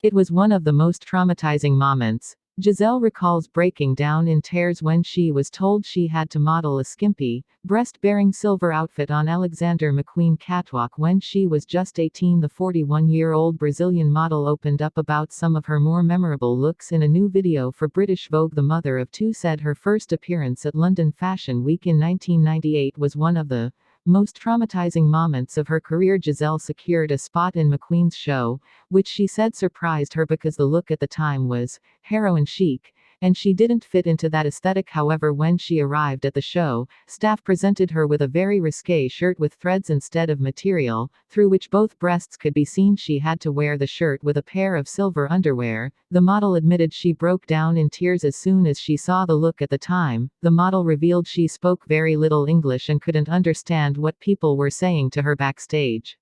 It was one of the most traumatizing moments. Gisele recalls breaking down in tears when she was told she had to model a skimpy, breast-bearing silver outfit on Alexander McQueen catwalk when she was just 18. The 41-year-old Brazilian model opened up about some of her more memorable looks in a new video for British Vogue. The mother of two said her first appearance at London Fashion Week in 1998 was one of the most traumatizing moments of her career. Gisele secured a spot in McQueen's show, which she said surprised her because the look at the time was heroin chic, and she didn't fit into that aesthetic. However, when she arrived at the show, staff presented her with a very risque shirt with threads instead of material, through which both breasts could be seen. She had to wear the shirt with a pair of silver underwear. The model admitted she broke down in tears as soon as she saw the look at the time. The model revealed she spoke very little English and couldn't understand what people were saying to her backstage.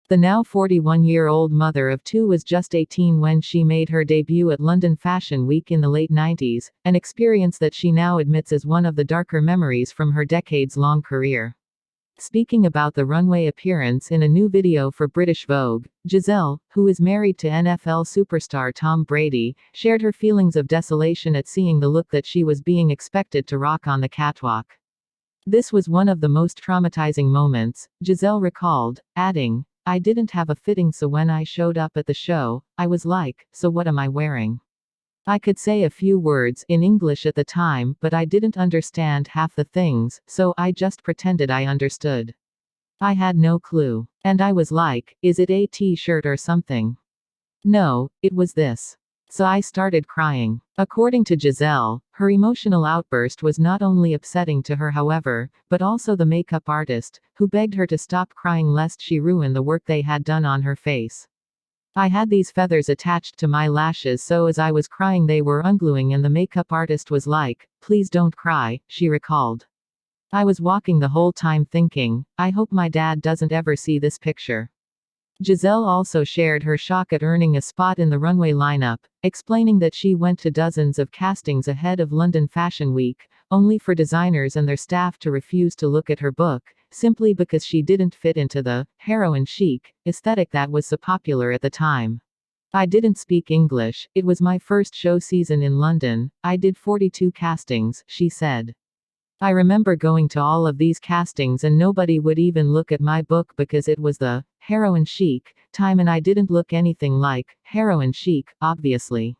The now 41-year-old mother of two was just 18 when she made her debut at London Fashion Week in the late 90s, an experience that she now admits is one of the darker memories from her decades-long career. Speaking about the runway appearance in a new video for British Vogue, Gisele, who is married to NFL superstar Tom Brady, shared her feelings of desolation at seeing the look that she was being expected to rock on the catwalk. "This was one of the most traumatizing moments," Gisele recalled, adding, "I didn't have a fitting, so when I showed up at the show, I was like, so what am I wearing? I could say a few words in English at the time, but I didn't understand half the things, so I just pretended I understood. I had no clue. And I was like, is it a t-shirt or something? No, it was this. So I started crying." According to Gisele, her emotional outburst was not only upsetting to her, however, but also the makeup artist, who begged her to stop crying lest she ruin the work they had done on her face. "I had these feathers attached to my lashes, so as I was crying they were ungluing, and the makeup artist was like, please don't cry," she recalled. "I was walking the whole time thinking, I hope my dad doesn't ever see this picture." Gisele also shared her shock at earning a spot in the runway lineup, explaining that she went to dozens of castings ahead of London Fashion Week, only for designers and their staff to refuse to look at her book, simply because she didn't fit into the heroin chic aesthetic that was so popular at the time. "I didn't speak English, it was my first show season in London, I did 42 castings," she said. "I remember going to all of these castings and nobody would even look at my book because it was the heroin chic time, and I didn't look anything like heroin chic, obviously."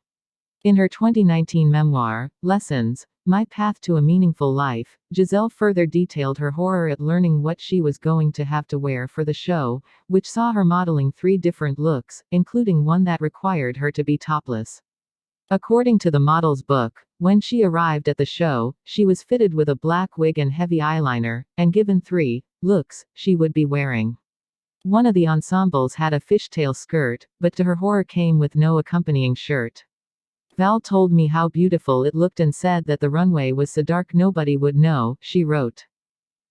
In her 2019 memoir, Lessons: My Path to a Meaningful Life, Gisele further detailed her horror at learning what she was going to have to wear for the show, which saw her modeling 3 different looks, including one that required her to be topless. According to the model's book, when she arrived at the show, she was fitted with a black wig and heavy eyeliner, and given 3 looks she would be wearing. One of the ensembles had a fishtail skirt, but to her horror came with no accompanying shirt. "Val told me how beautiful it looked and said that the runway was so dark nobody would know," she wrote.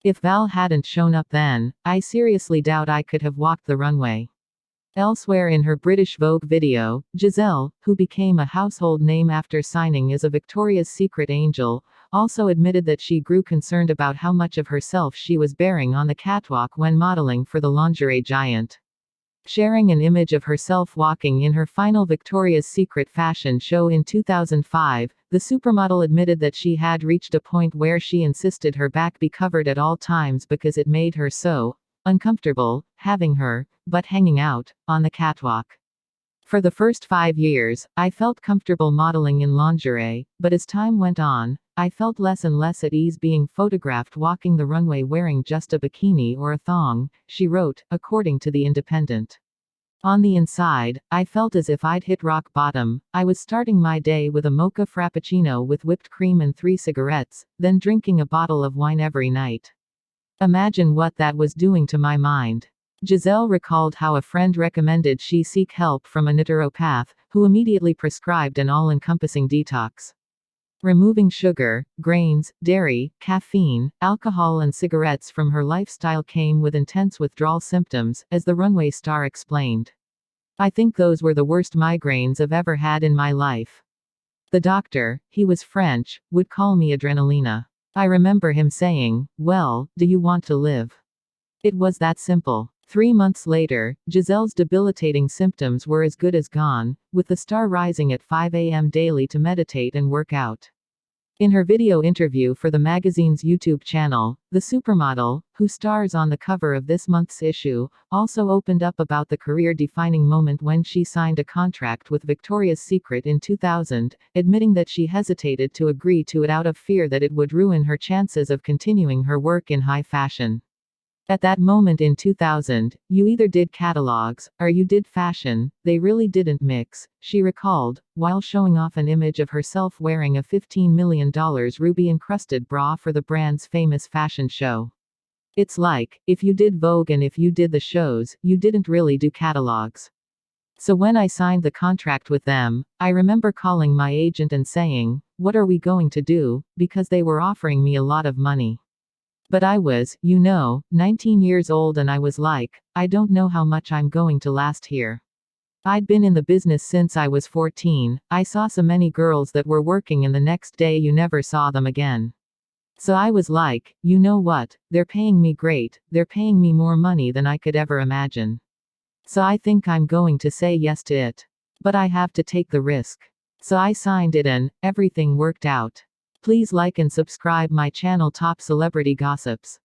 "If Val hadn't shown up then, I seriously doubt I could have walked the runway." Elsewhere in her British Vogue video, Gisele, who became a household name after signing as a Victoria's Secret angel, also admitted that she grew concerned about how much of herself she was bearing on the catwalk when modeling for the lingerie giant. Sharing an image of herself walking in her final Victoria's Secret fashion show in 2005, the supermodel admitted that she had reached a point where she insisted her back be covered at all times because it made her so uncomfortable having her butt hanging out on the catwalk. "For the first 5 years, I felt comfortable modeling in lingerie, but as time went on, I felt less and less at ease being photographed walking the runway wearing just a bikini or a thong," she wrote, according to The Independent. "On the inside, I felt as if I'd hit rock bottom. I was starting my day with a mocha frappuccino with whipped cream and 3 cigarettes, then drinking a bottle of wine every night. Imagine what that was doing to my mind." Gisele recalled how a friend recommended she seek help from a naturopath, who immediately prescribed an all-encompassing detox. Removing sugar, grains, dairy, caffeine, alcohol and cigarettes from her lifestyle came with intense withdrawal symptoms, as the runway star explained. "I think those were the worst migraines I've ever had in my life. The doctor, he was French, would call me Adrenalina. I remember him saying, 'Well, do you want to live?' It was that simple." 3 months later, Gisele's debilitating symptoms were as good as gone, with the star rising at 5 a.m. daily to meditate and work out. In her video interview for the magazine's YouTube channel, the supermodel, who stars on the cover of this month's issue, also opened up about the career-defining moment when she signed a contract with Victoria's Secret in 2000, admitting that she hesitated to agree to it out of fear that it would ruin her chances of continuing her work in high fashion. At that moment in 2000, you either did catalogs, or you did fashion, they really didn't mix, she recalled, while showing off an image of herself wearing a $15 million ruby-encrusted bra for the brand's famous fashion show. It's like, if you did Vogue and if you did the shows, you didn't really do catalogs. So when I signed the contract with them, I remember calling my agent and saying, "What are we going to do?" because they were offering me a lot of money. But I was, 19 years old and I was like, I don't know how much I'm going to last here. I'd been in the business since I was 14, I saw so many girls that were working and the next day you never saw them again. So I was like, you know what, they're paying me great, they're paying me more money than I could ever imagine. So I think I'm going to say yes to it. But I have to take the risk. So I signed it and everything worked out. Please like and subscribe my channel Top Celebrity Gossips.